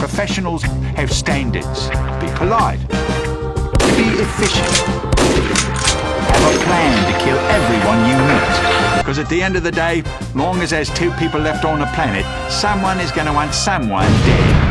Professionals have standards. Be polite. Be efficient. Have a plan to kill everyone you meet. Because at the end of the day, long as there's two people left on the planet, someone is going to want someone dead.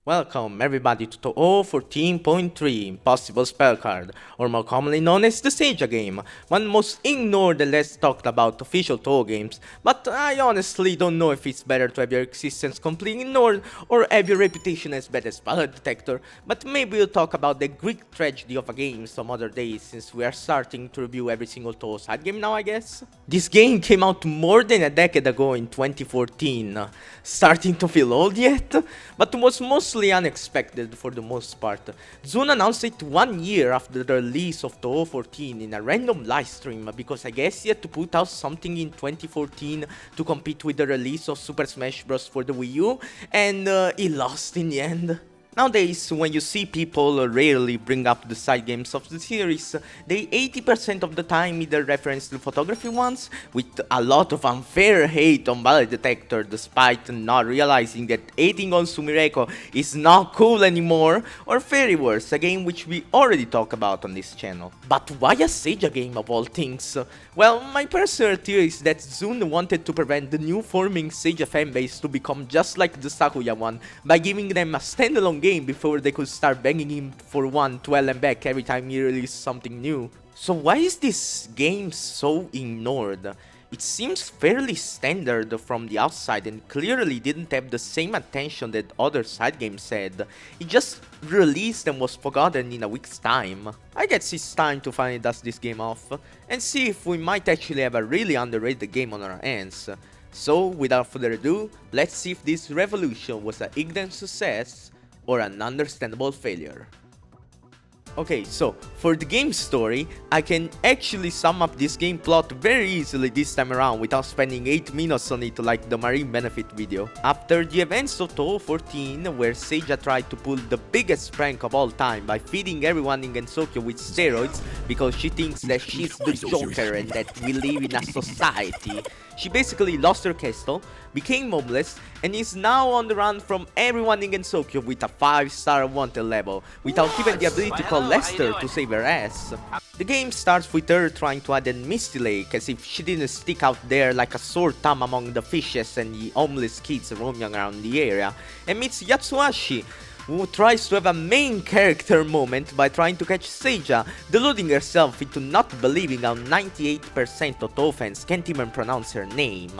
Welcome everybody to Touhou 14.3 Impossible Spell Card, or more commonly known as the Seija game, one most ignored and less talked about official Touhou games, but I honestly don't know if it's better to have your existence completely ignored or have your reputation as bad as Violet Detector, but maybe we'll talk about the Greek tragedy of a game some other day, since we are starting to review every single Touhou side game now, I guess. This game came out more than a decade ago in 2014, starting to feel old yet? But was mostly unexpected for the most part. Zune announced it 1 year after the release of Touhou 14 in a random livestream, because I guess he had to put out something in 2014 to compete with the release of Super Smash Bros. For the Wii U, and he lost in the end. Nowadays, when you see people rarely bring up the side games of the series, they 80% of the time either reference the photography ones, with a lot of unfair hate on Violet Detector despite not realizing that hating on Sumireko is not cool anymore, or very worse, a game which we already talked about on this channel. But why a Seija game of all things? Well, my personal theory is that Zune wanted to prevent the new forming Seija fanbase to become just like the Sakuya one by giving them a standalone game before they could start begging him for one to hell and back every time he released something new. So why is this game so ignored? It seems fairly standard from the outside and clearly didn't have the same attention that other side games had. It just released and was forgotten in a week's time. I guess it's time to finally dust this game off and see if we might actually have a really underrated game on our hands. So without further ado, let's see if this revolution was an ignorant success or an understandable failure. Okay, so for the game story, I can actually sum up this game plot very easily this time around without spending 8 minutes on it like the Marine Benefit video. After the events of Touhou 14, where Seija tried to pull the biggest prank of all time by feeding everyone in Gensokyo with steroids because she thinks that she's the Joker and that we live in a society, she basically lost her castle, became homeless, and is now on the run from everyone in Gensokyo with a 5-star wanted level, without even the ability to call Lester to save her ass. The game starts with her trying to add a Misty Lake, as if she didn't stick out there like a sore thumb among the fishes and the homeless kids roaming around the area, and meets Yatsuhashi, who tries to have a main character moment by trying to catch Seija, deluding herself into not believing how 98% of Touhou fans can't even pronounce her name.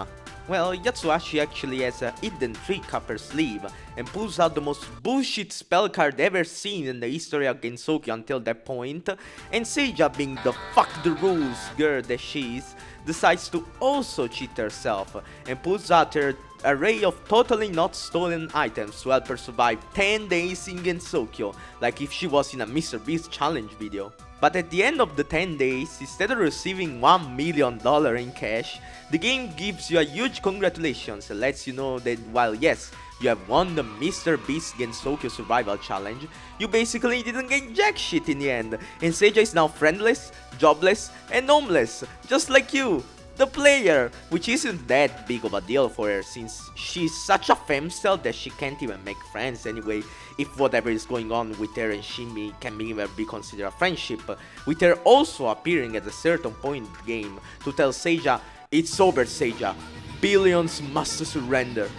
Well, Yatsuhashi actually has a hidden trick up her sleeve and pulls out the most bullshit spell card ever seen in the history of Gensokyo until that point, and Seija, being the fuck the rules girl that she is, decides to also cheat herself and pulls out her array of totally not stolen items to help her survive 10 days in Gensokyo, like if she was in a Mr. Beast challenge video. But at the end of the 10 days, instead of receiving $1 million in cash, the game gives you a huge congratulations and lets you know that while yes, you have won the Mr. Beast Gensokyo Survival Challenge, you basically didn't get jack shit in the end, and Seija is now friendless, jobless, and homeless, just like you, the player, which isn't that big of a deal for her since she's such a femcel that she can't even make friends anyway, if whatever is going on with her and Shimi can even be considered a friendship, with her also appearing at a certain point in the game to tell Seija, "It's over, Seija, billions must surrender."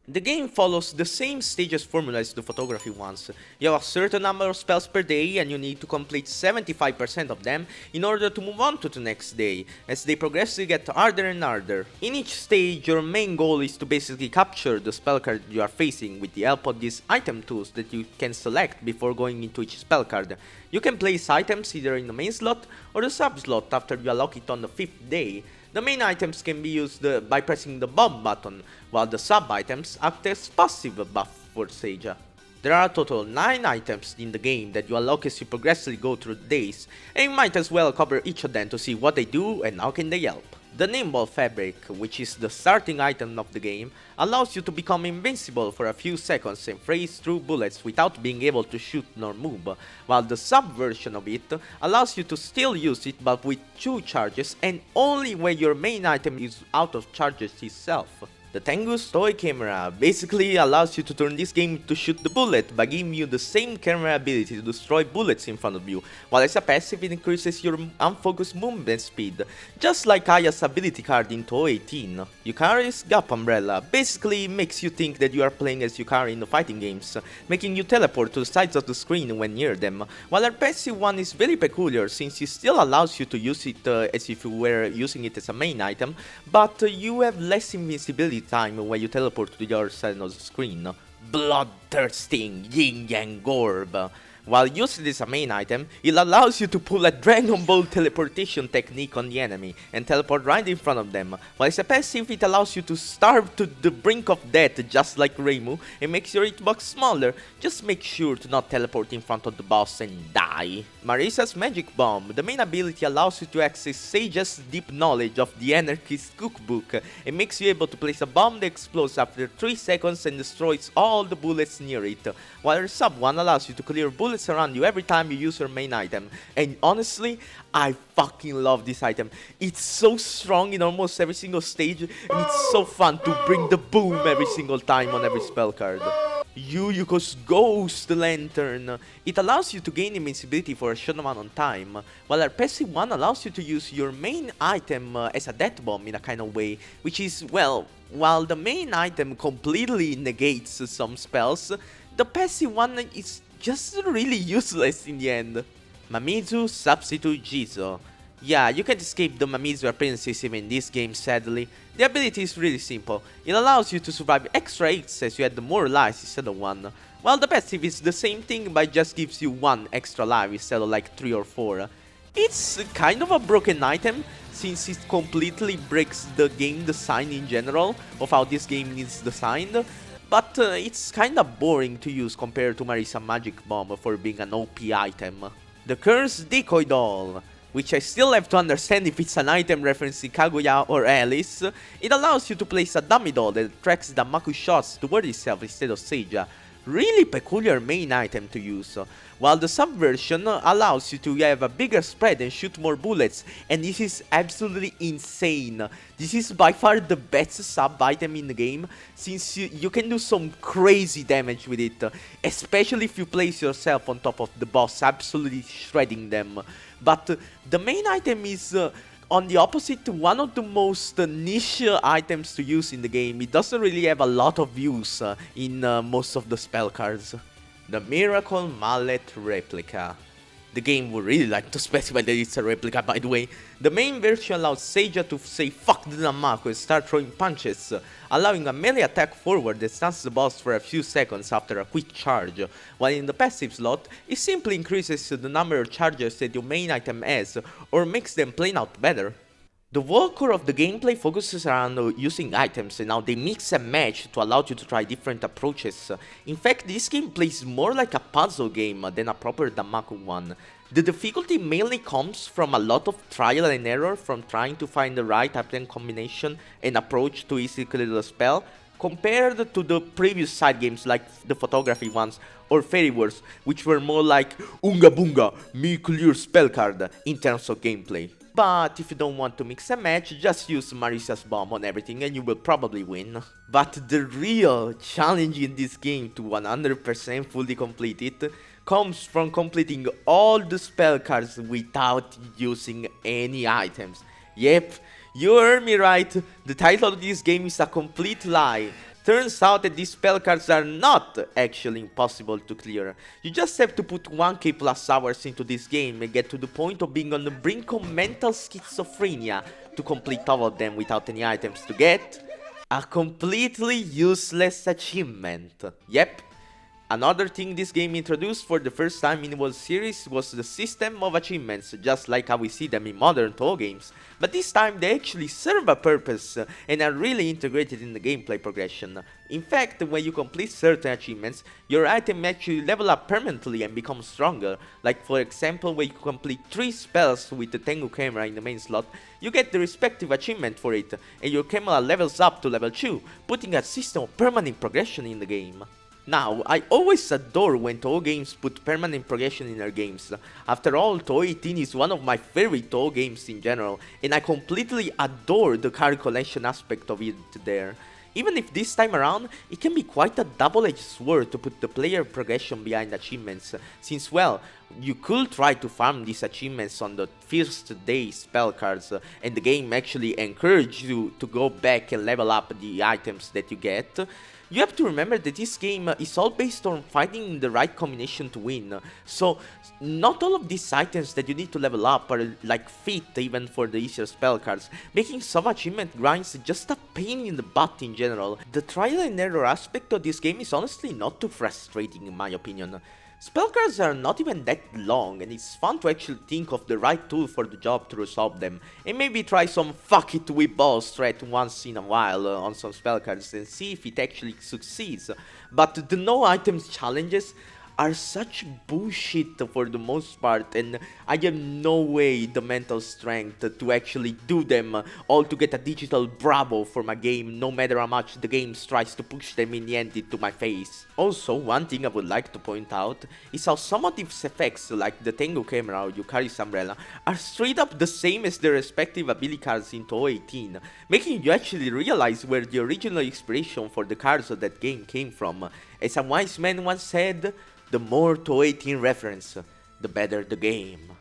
The game follows the same stages formula as the photography ones. You have a certain number of spells per day and you need to complete 75% of them in order to move on to the next day, as they progressively get harder and harder. In each stage, your main goal is to basically capture the spell card you are facing with the help of these item tools that you can select before going into each spell card. You can place items either in the main slot or the sub slot after you unlock it on the 5th day. The main items can be used by pressing the bomb button, while the sub items act as passive buff for Seija. There are a total 9 items in the game that you unlock as you progressively go through the days, and you might as well cover each of them to see what they do and how can they help. The Nimble Fabric, which is the starting item of the game, allows you to become invincible for a few seconds and phase through bullets without being able to shoot nor move, while the sub version of it allows you to still use it but with 2 charges and only when your main item is out of charges itself. The Tengu's toy camera basically allows you to turn this game to shoot the bullet by giving you the same camera ability to destroy bullets in front of you, while as a passive it increases your unfocused movement speed, just like Aya's ability card in Touhou 18. Yukari's Gap Umbrella basically makes you think that you are playing as Yukari in the fighting games, making you teleport to the sides of the screen when near them, while her passive one is very peculiar since it still allows you to use it as if you were using it as a main item, but you have less invincibility time when you teleport to the other side of the screen. Bloodthirsting Yin Yang Orb. While used as a main item, it allows you to pull a Dragon Ball teleportation technique on the enemy and teleport right in front of them, while as a passive it allows you to starve to the brink of death just like Reimu and makes your hitbox smaller. Just make sure to not teleport in front of the boss and die. Marisa's Magic Bomb. The main ability allows you to access Seija's deep knowledge of the Anarchist Cookbook and makes you able to place a bomb that explodes after 3 seconds and destroys all the bullets near it, while her sub one allows you to clear bullets around you every time you use your main item. And honestly, I fucking love this item. It's so strong in almost every single stage, and it's so fun to bring the boom every single time on every spell card. Yuyuko's Ghost Lantern. It allows you to gain invincibility for a short amount of time, while our passive one allows you to use your main item as a death bomb in a kind of way, which is, well, while the main item completely negates some spells, the passive one is just really useless in the end. Mamizu Substitute Jizo. Yeah, you can't escape the Mamizu appearances even in this game, sadly. The ability is really simple. It allows you to survive extra hits as you add more lives instead of 1, while the passive is the same thing but just gives you 1 extra life instead of like 3 or 4. It's kind of a broken item since it completely breaks the game design in general of how this game is designed, but it's kinda boring to use compared to Marisa Magic Bomb for being an OP item. The Cursed Decoy Doll, which I still have to understand if it's an item referencing Kaguya or Alice. It allows you to place a dummy doll that tracks Danmaku shots toward itself instead of Seija. Really peculiar main item to use, while the subversion allows you to have a bigger spread and shoot more bullets, and this is absolutely insane. This is by far the best sub item in the game, since you can do some crazy damage with it, especially if you place yourself on top of the boss, absolutely shredding them. But the main item is on the opposite, one of the most niche items to use in the game. It doesn't really have a lot of use in most of the spell cards. The Miracle Mallet Replica. The game would really like to specify that it's a replica, by the way. The main version allows Seija to say fuck the Danmaku and start throwing punches, allowing a melee attack forward that stuns the boss for a few seconds after a quick charge, while in the passive slot, it simply increases the number of charges that your main item has, or makes them plain out better. The whole core of the gameplay focuses around using items and how they mix and match to allow you to try different approaches. In fact, this game plays more like a puzzle game than a proper Danmaku one. The difficulty mainly comes from a lot of trial and error from trying to find the right item combination and approach to easily clear the spell, compared to the previous side games like the photography ones or Fairy Wars, which were more like Unga Bunga, me clear spell card in terms of gameplay. But if you don't want to mix and match, just use Marisa's bomb on everything and you will probably win. But the real challenge in this game to 100% fully complete it comes from completing all the spell cards without using any items. Yep, you heard me right, the title of this game is a complete lie. Turns out that these spell cards are not actually impossible to clear. You just have to put 1k plus hours into this game and get to the point of being on the brink of mental schizophrenia to complete all of them without any items to get a completely useless achievement. Yep. Another thing this game introduced for the first time in the series was the system of achievements, just like how we see them in modern Touhou games, but this time they actually serve a purpose and are really integrated in the gameplay progression. In fact, when you complete certain achievements, your item actually level up permanently and become stronger, like for example when you complete 3 spells with the Tengu camera in the main slot, you get the respective achievement for it, and your camera levels up to level 2, putting a system of permanent progression in the game. Now, I always adore when Touhou games put permanent progression in their games. After all, Touhou 18 is one of my favorite Touhou games in general, and I completely adore the card collection aspect of it there. Even if this time around, it can be quite a double-edged sword to put the player progression behind achievements, since well, you could try to farm these achievements on the first day spell cards, and the game actually encourages you to go back and level up the items that you get. You have to remember that this game is all based on finding the right combination to win, so not all of these items that you need to level up are like fit even for the easier spell cards, making some achievement grinds just a pain in the butt in general. The trial and error aspect of this game is honestly not too frustrating in my opinion. Spell cards are not even that long, and it's fun to actually think of the right tool for the job to resolve them, and maybe try some fuck it with balls threat once in a while on some spell cards and see if it actually succeeds. But the no items challenges are such bullshit for the most part, and I have no way the mental strength to actually do them all to get a digital bravo for my game, no matter how much the game tries to push them in the end into my face. Also, one thing I would like to point out is how some of these effects, like the Tengu camera or Yukari's umbrella, are straight up the same as their respective ability cards in Touhou 18, making you actually realize where the original inspiration for the cards of that game came from. As a wise man once said, the more Touhou 18 reference, the better the game.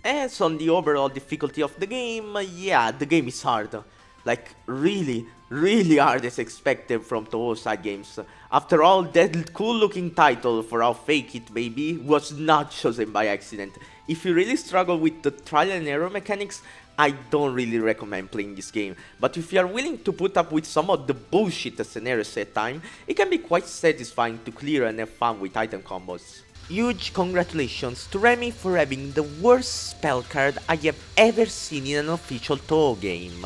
As on the overall difficulty of the game, yeah, the game is hard. Like, really hard as expected from Touhou side games. After all, that cool looking title, for how fake it may be, was not chosen by accident. If you really struggle with the trial and error mechanics, I don't really recommend playing this game, but if you are willing to put up with some of the bullshit scenarios at time, it can be quite satisfying to clear and have fun with item combos. Huge congratulations to Remy for having the worst spell card I have ever seen in an official Touhou game.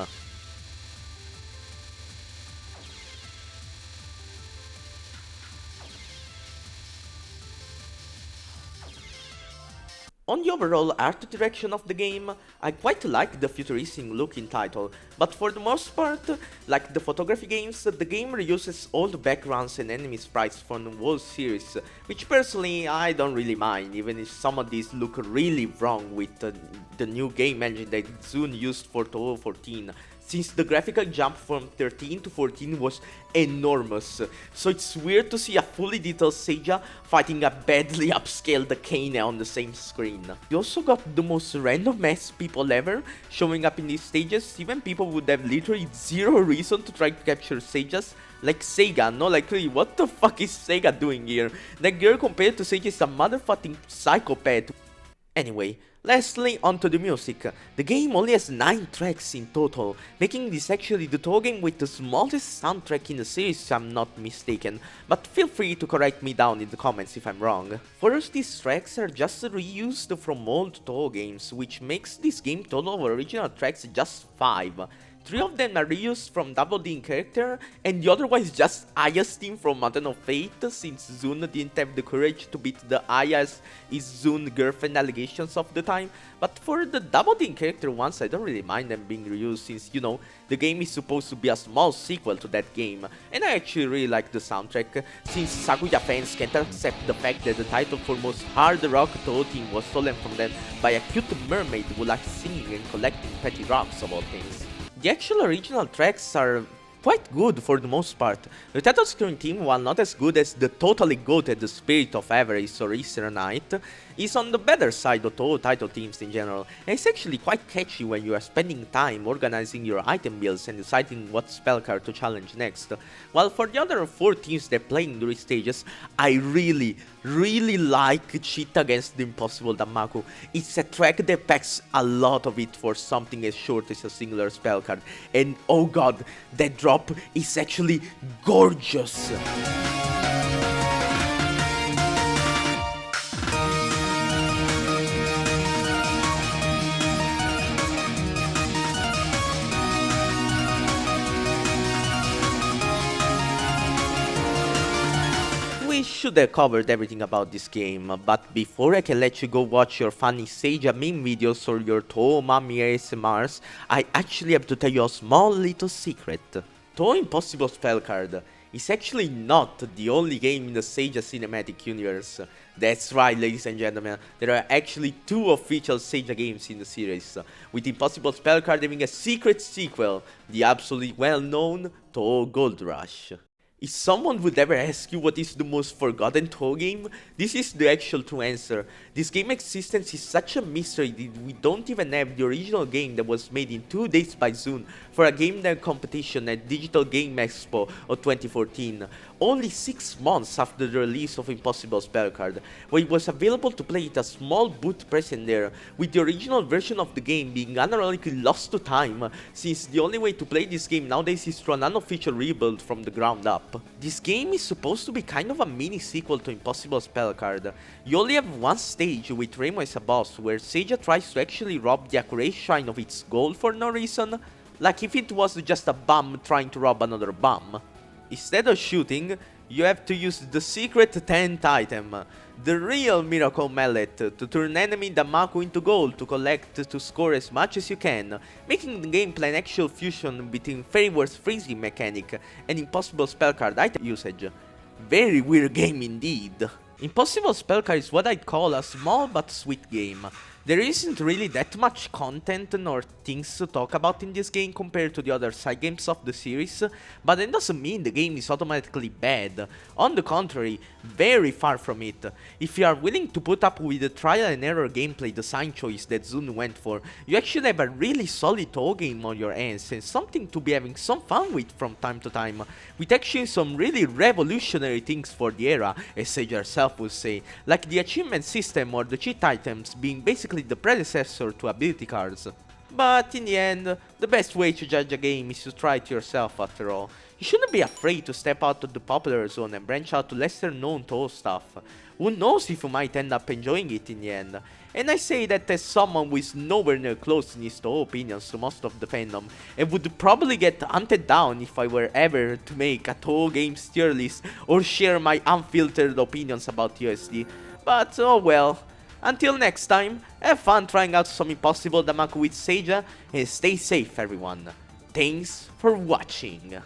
On the overall art direction of the game, I quite like the futuristic looking title, but for the most part, like the photography games, the game reuses old backgrounds and enemy sprites from the whole series, which personally I don't really mind, even if some of these look really wrong with the new game engine that Zune used for Touhou 14. Since the graphical jump from 13 to 14 was enormous, so it's weird to see a fully detailed Seija fighting a badly upscaled Kane on the same screen. You also got the most random ass people ever showing up in these stages, even people would have literally zero reason to try to capture Seijas, like Seiga. No, like really, what the fuck is Seiga doing here? That girl compared to Seija is a motherfucking psychopath. Anyway, lastly, onto the music. The game only has 9 tracks in total, making this actually the Touhou game with the smallest soundtrack in the series if I'm not mistaken, but feel free to correct me down in the comments if I'm wrong. First, these tracks are just reused from old Touhou games, which makes this game total of original tracks just 5. 3 of them are reused from Double D in character, and the other one is just Aya's theme from Mountain of Fate, since Zune didn't have the courage to beat the Aya's is Zune girlfriend allegations of the time. But for the Double D in character ones, I don't really mind them being reused, since, you know, the game is supposed to be a small sequel to that game, and I actually really like the soundtrack, since Sakuya fans can't accept the fact that the title for most hard rock Touhou theme was stolen from them by a cute mermaid who likes singing and collecting petty rocks of all things. The actual original tracks are quite good for the most part. The title screen theme, while not as good as the totally goated Spirit of Avarice or Easter Night, is on the better side of Touhou title themes in general, and it's actually quite catchy when you are spending time organizing your item builds and deciding what spell card to challenge next. While for the other 4 themes that play in the stages, I really like Cheat Against the Impossible Danmaku. It's a track that packs a lot of it for something as short as a singular spell card, and oh god, that drop is actually gorgeous! We should have covered everything about this game, but before I can let you go watch your funny Seija meme videos or your Touhou mommy ASMRs, I actually have to tell you a small little secret. Touhou Impossible spell card is actually not the only game in the Seija cinematic universe. That's right, ladies and gentlemen, there are actually 2 official Seija games in the series, with Impossible Spellcard having a secret sequel, the absolutely well-known Touhou Gold Rush. If someone would ever ask you what is the most forgotten Touhou game, this is the actual true answer. This game's existence is such a mystery that we don't even have the original game that was made in 2 days by Zoom for a game night competition at Digital Game Expo of 2014, only 6 months after the release of Impossible Spellcard, where it was available to play at a small booth present there, with the original version of the game being unironically lost to time, since the only way to play this game nowadays is through an unofficial rebuild from the ground up. This game is supposed to be kind of a mini sequel to Impossible Spellcard. You only have one stage with Remo as a boss where Seija tries to actually rob the Accurate Shrine of its gold for no reason, like if it was just a bum trying to rob another bum. Instead of shooting, you have to use the secret 10th item, the real miracle mallet, to turn enemy Danmaku into gold to collect to score as much as you can, making the gameplay an actual fusion between Fairy Wars freezing mechanic and Impossible Spellcard item usage. Very weird game indeed. Impossible Spellcard is what I'd call a small but sweet game. There isn't really that much content nor things to talk about in this game compared to the other side games of the series, but that doesn't mean the game is automatically bad. On the contrary, very far from it. If you are willing to put up with the trial and error gameplay design choice that Zun went for, you actually have a really solid Touhou game on your hands and something to be having some fun with from time to time, with actually some really revolutionary things for the era, as Seija herself would say, like the achievement system or the cheat items being basically the predecessor to ability cards. But in the end, the best way to judge a game is to try it yourself after all. You shouldn't be afraid to step out of the popular zone and branch out to lesser known Touhou stuff. Who knows if you might end up enjoying it in the end. And I say that as someone who is nowhere near close in his Touhou opinions to most of the fandom, and would probably get hunted down if I were ever to make a Touhou games tier list or share my unfiltered opinions about USD. But oh well. Until next time, have fun trying out some Impossible Danmaku with Seija, and stay safe everyone. Thanks for watching.